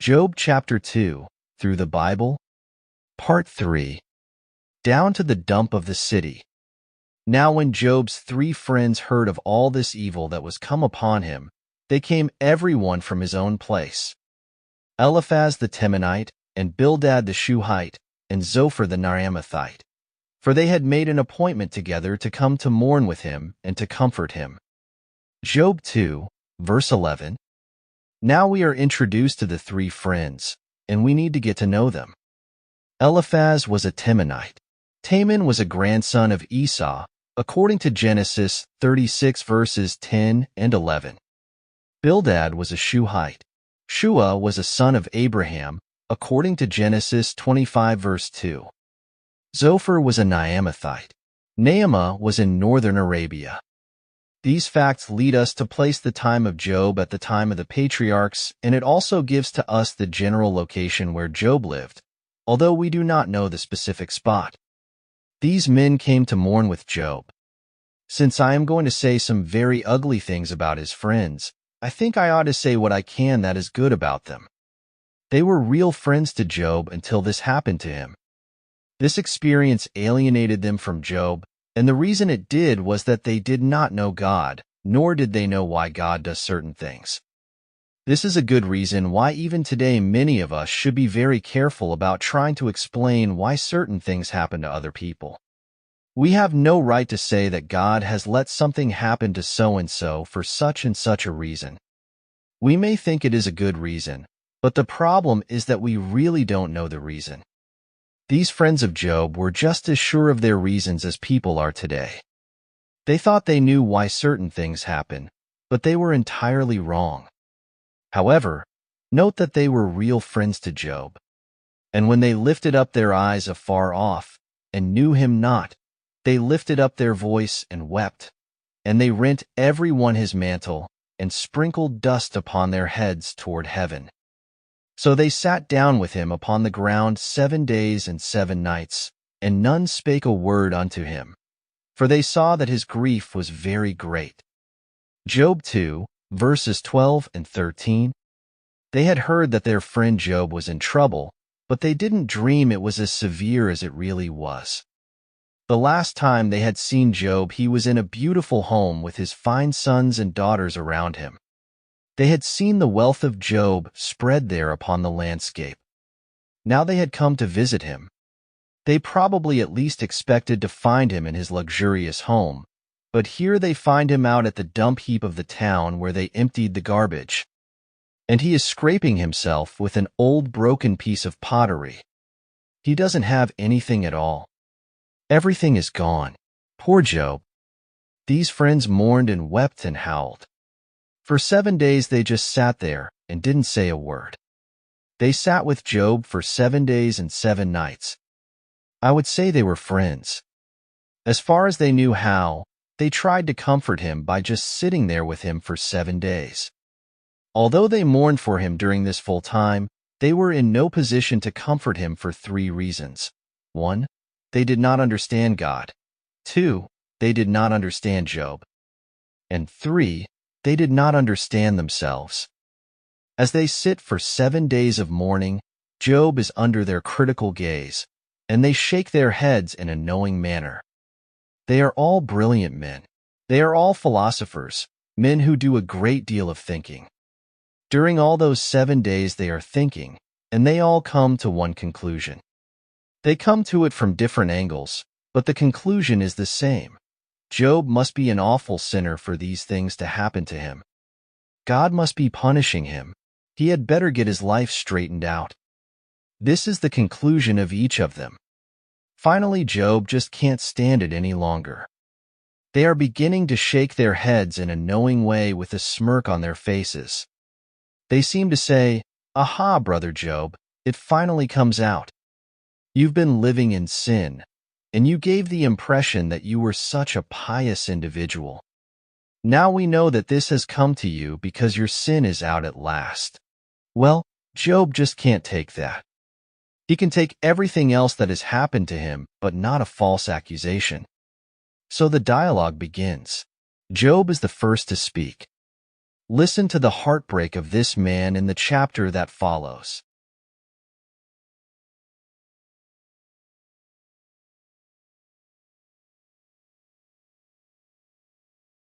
Job chapter 2, Through the Bible, Part 3, Down to the Dump of the City. Now when Job's 3 friends heard of all this evil that was come upon him, they came every one from his own place. Eliphaz the Temanite, and Bildad the Shuhite, and Zophar the Naamathite. For they had made an appointment together to come to mourn with him and to comfort him. Job 2, verse 11. Now we are introduced to the 3 friends, and we need to get to know them. Eliphaz was a Temanite. Teman was a grandson of Esau, according to Genesis 36 verses 10 and 11. Bildad was a Shuhite. Shua was a son of Abraham, according to Genesis 25 verse 2. Zophar was a Naamathite. Naamah was in northern Arabia. These facts lead us to place the time of Job at the time of the patriarchs, and it also gives to us the general location where Job lived, although we do not know the specific spot. These men came to mourn with Job. Since I am going to say some very ugly things about his friends, I think I ought to say what I can that is good about them. They were real friends to Job until this happened to him. This experience alienated them from Job, and the reason it did was that they did not know God, nor did they know why God does certain things. This is a good reason why even today many of us should be very careful about trying to explain why certain things happen to other people. We have no right to say that God has let something happen to so-and-so for such and such a reason. We may think it is a good reason, but the problem is that we really don't know the reason. These friends of Job were just as sure of their reasons as people are today. They thought they knew why certain things happen, but they were entirely wrong. However, note that they were real friends to Job. And when they lifted up their eyes afar off, and knew him not, they lifted up their voice and wept, and they rent every one his mantle, and sprinkled dust upon their heads toward heaven. So they sat down with him upon the ground 7 days and 7 nights, and none spake a word unto him, for they saw that his grief was very great. Job 2, verses 12 and 13. They had heard that their friend Job was in trouble, but they didn't dream it was as severe as it really was. The last time they had seen Job, he was in a beautiful home with his fine sons and daughters around him. They had seen the wealth of Job spread there upon the landscape. Now they had come to visit him. They probably at least expected to find him in his luxurious home, but here they find him out at the dump heap of the town where they emptied the garbage. And he is scraping himself with an old broken piece of pottery. He doesn't have anything at all. Everything is gone. Poor Job. These friends mourned and wept and howled. For 7 days they just sat there and didn't say a word. They sat with Job for 7 days and 7 nights. I would say they were friends. As far as they knew how, they tried to comfort him by just sitting there with him for 7 days. Although they mourned for him during this full time, they were in no position to comfort him for 3 reasons. 1. They did not understand God. 2. They did not understand Job. And 3. They did not understand themselves. As they sit for 7 days of mourning, Job is under their critical gaze, and they shake their heads in a knowing manner. They are all brilliant men. They are all philosophers, men who do a great deal of thinking. During all those 7 days they are thinking, and they all come to one conclusion. They come to it from different angles, but the conclusion is the same. Job must be an awful sinner for these things to happen to him. God must be punishing him. He had better get his life straightened out. This is the conclusion of each of them. Finally, Job just can't stand it any longer. They are beginning to shake their heads in a knowing way with a smirk on their faces. They seem to say, "Aha, brother Job, it finally comes out. You've been living in sin, and you gave the impression that you were such a pious individual. Now we know that this has come to you because your sin is out at last." Well, Job just can't take that. He can take everything else that has happened to him, but not a false accusation. So the dialogue begins. Job is the first to speak. Listen to the heartbreak of this man in the chapter that follows.